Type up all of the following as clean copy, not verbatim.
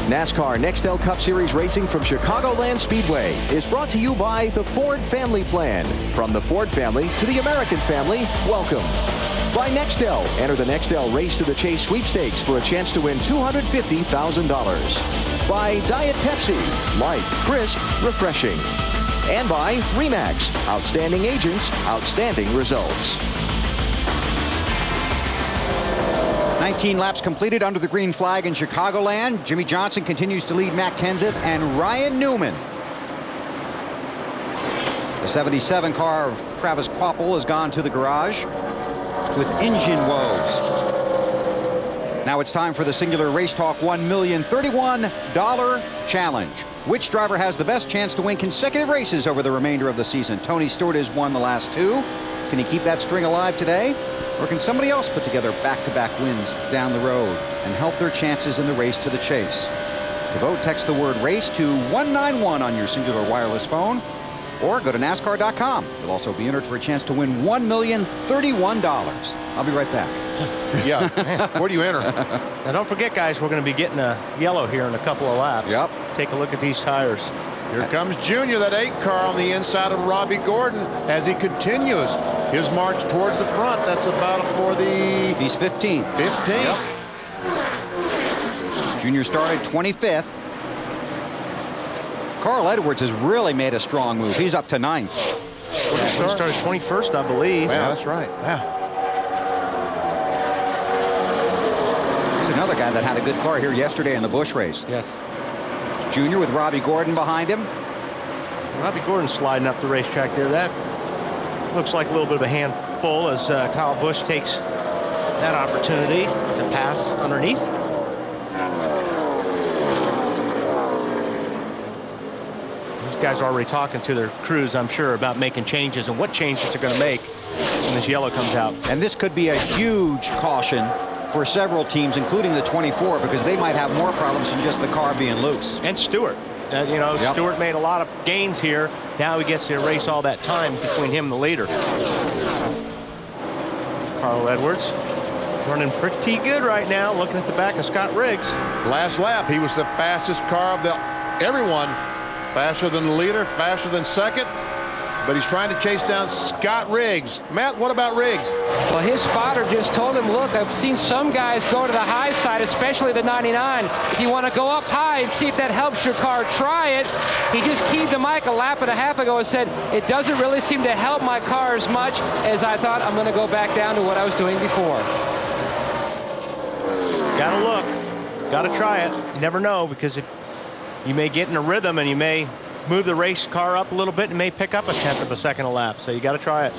NASCAR Nextel Cup Series racing from Chicagoland Speedway is brought to you by the Ford Family Plan. From the Ford family to the American family, welcome. By Nextel. Enter the Nextel Race to the Chase sweepstakes for a chance to win $250,000. By Diet Pepsi. Light, crisp, refreshing. And by RE/MAX. Outstanding agents, outstanding results. 19 laps completed under the green flag in Chicagoland. Jimmie Johnson continues to lead Matt Kenseth and Ryan Newman. The 77 car of Travis Kvapil has gone to the garage with engine woes. Now it's time for the Singular Race Talk $1,031 challenge. Which driver has the best chance to win consecutive races over the remainder of the season? Tony Stewart has won the last two. Can he keep that string alive today? Or can somebody else put together back-to-back wins down the road and help their chances in the race to the chase? To vote, text the word RACE to 191 on your Singular wireless phone, or go to NASCAR.com. You'll also be entered for a chance to win $1,031. I'll be right back. Yeah, where do you enter? Now don't forget, guys, we're going to be getting a yellow here in a couple of laps. Yep. Take a look at these tires. Here comes Junior, that 8 car on the inside of Robbie Gordon as he continues his march towards the front. That's about for the... He's 15th. 15th. Yep. Junior started 25th. Carl Edwards has really made a strong move. He's up to 9th. He started 21st, I believe. Yeah, that's right. Yeah. He's another guy that had a good car here yesterday in the Busch race. Yes. It's Junior with Robbie Gordon behind him. Robbie Gordon sliding up the racetrack there. That looks like a little bit of a handful as Kyle Busch takes that opportunity to pass underneath. These guys are already talking to their crews, I'm sure, about making changes and what changes they're going to make when this yellow comes out. And this could be a huge caution for several teams, including the 24, because they might have more problems than just the car being loose. And Stewart. You know, yep. Stewart made a lot of gains here. Now he gets to erase all that time between him and the leader. Carl Edwards running pretty good right now, looking at the back of Scott Riggs. Last lap, he was the fastest car of everyone. Faster than the leader, faster than second. But he's trying to chase down Scott Riggs. Matt, what about Riggs? Well, his spotter just told him, look, I've seen some guys go to the high side, especially the 99. If you want to go up high and see if that helps your car, try it. He just keyed the mic a lap and a half ago and said, it doesn't really seem to help my car as much as I thought. I'm going to go back down to what I was doing before. Got to look. Got to try it. You never know, because you may get in a rhythm and you may move the race car up a little bit and may pick up a 1/10 of a second a lap. So you got to try it.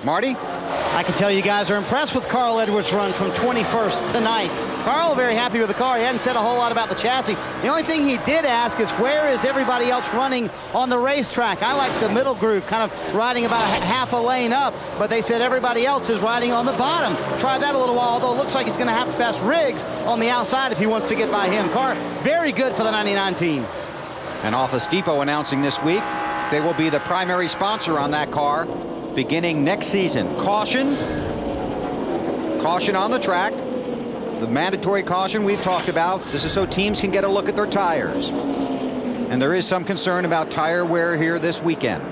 Marty? I can tell you guys are impressed with Carl Edwards' run from 21st to 9th. Carl very happy with the car. He hadn't said a whole lot about the chassis. The only thing he did ask is, where is everybody else running on the racetrack? I like the middle groove, kind of riding about half a lane up, but they said everybody else is riding on the bottom. Try that a little while, although it looks like he's going to have to pass Riggs on the outside if he wants to get by him. Car very good for the 99 team. And Office Depot announcing this week they will be the primary sponsor on that car beginning next season. Caution on the track. The mandatory caution we've talked about. This is so teams can get a look at their tires. And there is some concern about tire wear here this weekend.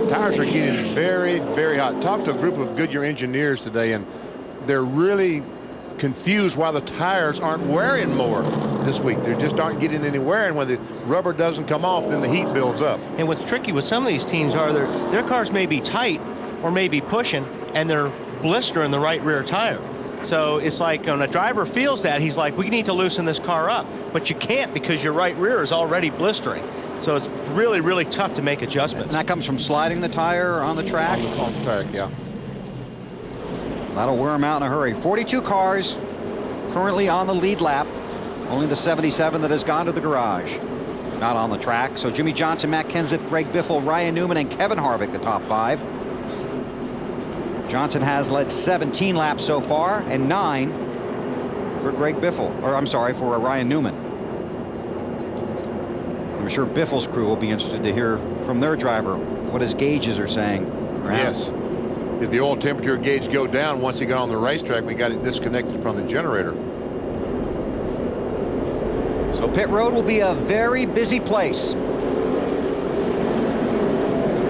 Tires are getting very, very hot. Talked to a group of Goodyear engineers today, and they're really confused why the tires aren't wearing more this week. They just aren't getting any wear, and when the rubber doesn't come off, then the heat builds up. And what's tricky with some of these teams are their cars may be tight or may be pushing, and they're blistering the right rear tire. So it's like when a driver feels that, he's like, we need to loosen this car up. But you can't, because your right rear is already blistering. So it's really, really tough to make adjustments. And that comes from sliding the tire on the track? On the track, yeah. That'll wear them out in a hurry. 42 cars currently on the lead lap. Only the 77 that has gone to the garage. Not on the track. So Jimmie Johnson, Matt Kenseth, Greg Biffle, Ryan Newman, and Kevin Harvick, the top 5. Johnson has led 17 laps so far, and 9 for Greg Biffle, or I'm sorry, for Ryan Newman. I'm sure Biffle's crew will be interested to hear from their driver what his gauges are saying. Yes. If the oil temperature gauge go down once he got on the racetrack, we got it disconnected from the generator. So pit road will be a very busy place.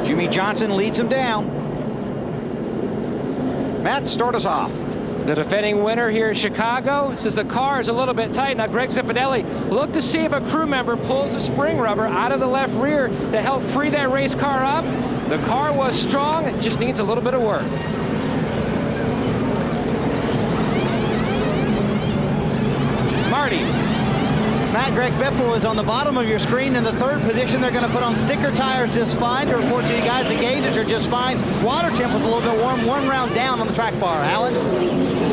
Jimmy Johnson leads him down. Matt, start us off. The defending winner here in Chicago says the car is a little bit tight. Now Greg Zipadelli looked to see if a crew member pulls the spring rubber out of the left rear to help free that race car up. The car was strong, it just needs a little bit of work. Marty. Matt, Greg Biffle is on the bottom of your screen in the third position. They're going to put on sticker tires just fine to report to you guys the gauges are just fine. Water temp was a little bit warm, 1 round down on the track bar. Alan?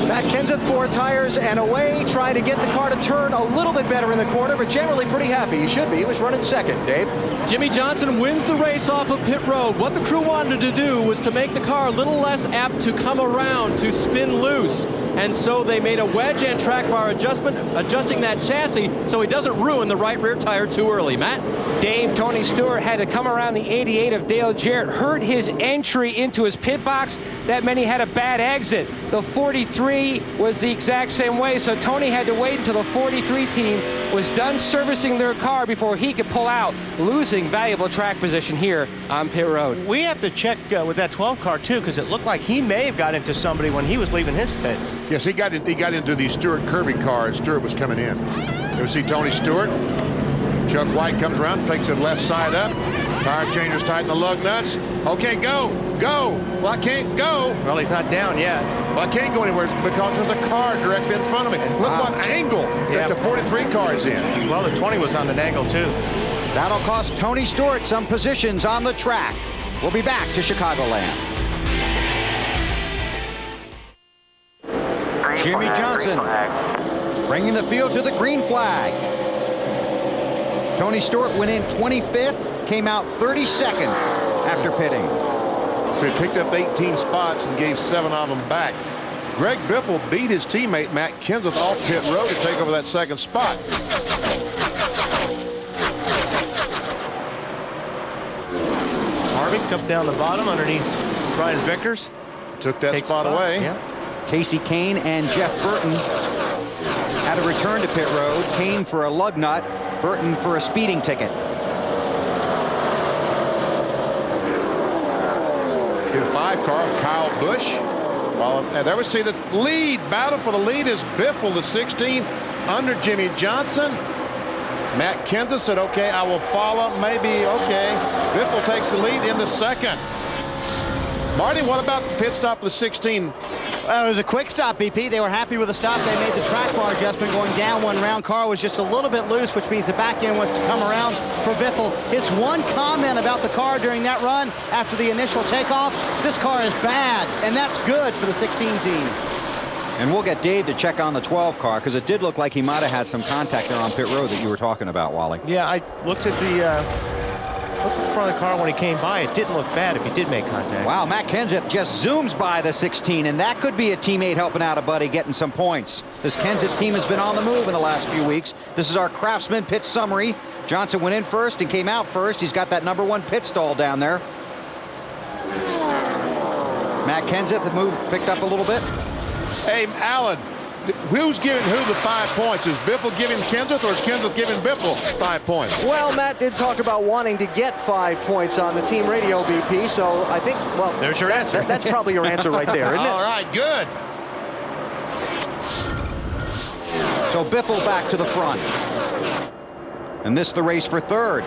Matt Kenseth, 4 tires and away, trying to get the car to turn a little bit better in the corner, but generally pretty happy. He should be. He was running second. Dave? Jimmy Johnson wins the race off of pit road. What the crew wanted to do was to make the car a little less apt to come around, to spin loose. And so they made a wedge and track bar adjustment, adjusting that chassis so he doesn't ruin the right rear tire too early. Matt? Dave, Tony Stewart had to come around the 88 of Dale Jarrett, hurt his entry into his pit box. That meant he had a bad exit. The 43 was the exact same way, so Tony had to wait until the 43 team was done servicing their car before he could pull out, losing valuable track position here on pit road. We have to check with that 12 car too, because it looked like he may have got into somebody when he was leaving his pit. Yes, he got into the Stewart Kirby car as Stewart was coming in. You see Tony Stewart. Chuck White comes around, takes the left side up. Tire changers tighten the lug nuts. Okay, go. Well, I can't go. Well, he's not down yet. Well, I can't go anywhere because there's a car directly in front of me. Look what angle that the 43 car is in. Well, the 20 was on an angle too. That'll cost Tony Stewart some positions on the track. We'll be back to Chicagoland. Jimmy Johnson bringing the field to the green flag. Tony Stewart went in 25th, came out 32nd after pitting. So he picked up 18 spots and gave 7 of them back. Greg Biffle beat his teammate Matt Kenseth off pit road to take over that second spot. Harvick comes down the bottom underneath Brian Vickers. Took that spot away. Yeah. Casey Kane and Jeff Burton had to return to pit road. Kane for a lug nut, Burton for a speeding ticket. His 5 car, Kyle Busch. And there we see the lead. Battle for the lead is Biffle, the 16, under Jimmy Johnson. Matt Kenseth said, okay, I will follow. Maybe, okay. Biffle takes the lead in the second. Marty, what about the pit stop of the 16? Well, it was a quick stop, BP. They were happy with the stop. They made the track bar adjustment going down 1 round. Car was just a little bit loose, which means the back end was to come around for Biffle. His one comment about the car during that run after the initial takeoff, this car is bad, and that's good for the 16 team. And we'll get Dave to check on the 12 car because it did look like he might have had some contact there on pit road that you were talking about, Wally. Yeah, I looked at the front of the car when he came by. It didn't look bad if he did make contact. Wow, Matt Kenseth just zooms by the 16, and that could be a teammate helping out a buddy getting some points. This Kenseth team has been on the move in the last few weeks. This is our Craftsman pit summary. Johnson went in first and came out first. He's got that #1 pit stall down there. Matt Kenseth, the move picked up a little bit. Hey, Alan, who's giving who the 5 points? Is Biffle giving Kenseth, or is Kenseth giving Biffle 5 points? Well, Matt did talk about wanting to get 5 points on the team radio, BP, so I think, well, there's your answer. That's probably your answer right there, isn't it? All right, good. So Biffle back to the front. And this the race for third.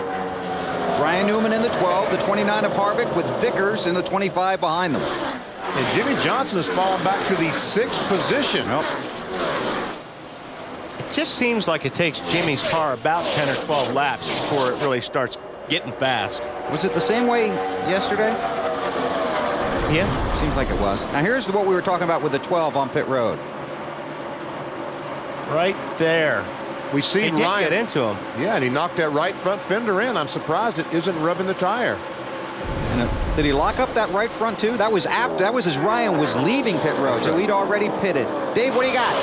Brian Newman in the 12, the 29 of Harvick with Vickers in the 25 behind them. And Jimmy Johnson has fallen back to the 6th position. Nope. It just seems like it takes Jimmy's car about 10 or 12 laps before it really starts getting fast. Was it the same way yesterday? Yeah. Seems like it was. Now here's what we were talking about with the 12 on pit road. Right there. We see He did Ryan get into him. Yeah, and he knocked that right front fender in. I'm surprised it isn't rubbing the tire. Did he lock up that right front too? That was after. That was as Ryan was leaving pit road, so he'd already pitted. Dave, what do you got?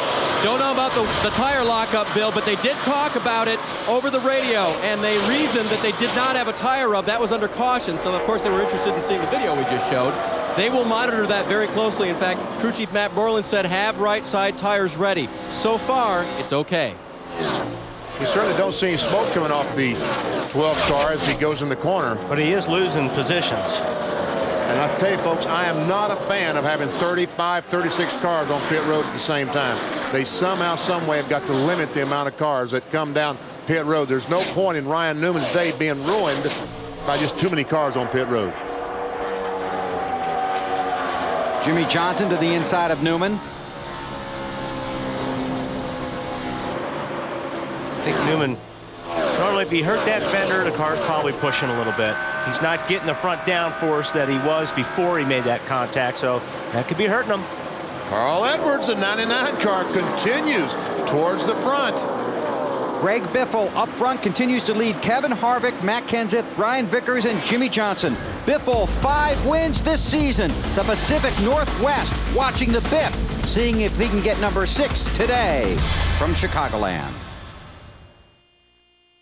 Don't know about the tire lockup, Bill, but they did talk about it over the radio, and they reasoned that they did not have a tire rub. That was under caution, so of course they were interested in seeing the video we just showed. They will monitor that very closely. In fact, crew chief Matt Borland said have right side tires ready. So far, it's okay. You certainly don't see any smoke coming off the 12th car as he goes in the corner. But he is losing positions. And I tell you, folks, I am not a fan of having 35, 36 cars on pit road at the same time. They somehow, some way have got to limit the amount of cars that come down pit road. There's no point in Ryan Newman's day being ruined by just too many cars on pit road. Jimmy Johnson to the inside of Newman. I think Newman, normally if he hurt that fender, the car's probably pushing a little bit. He's not getting the front downforce that he was before he made that contact, so that could be hurting him. Carl Edwards, the 99 car, continues towards the front. Greg Biffle up front continues to lead Kevin Harvick, Matt Kenseth, Brian Vickers, and Jimmy Johnson. Biffle 5 wins this season. The Pacific Northwest watching the Biff, seeing if he can get number 6 today from Chicagoland.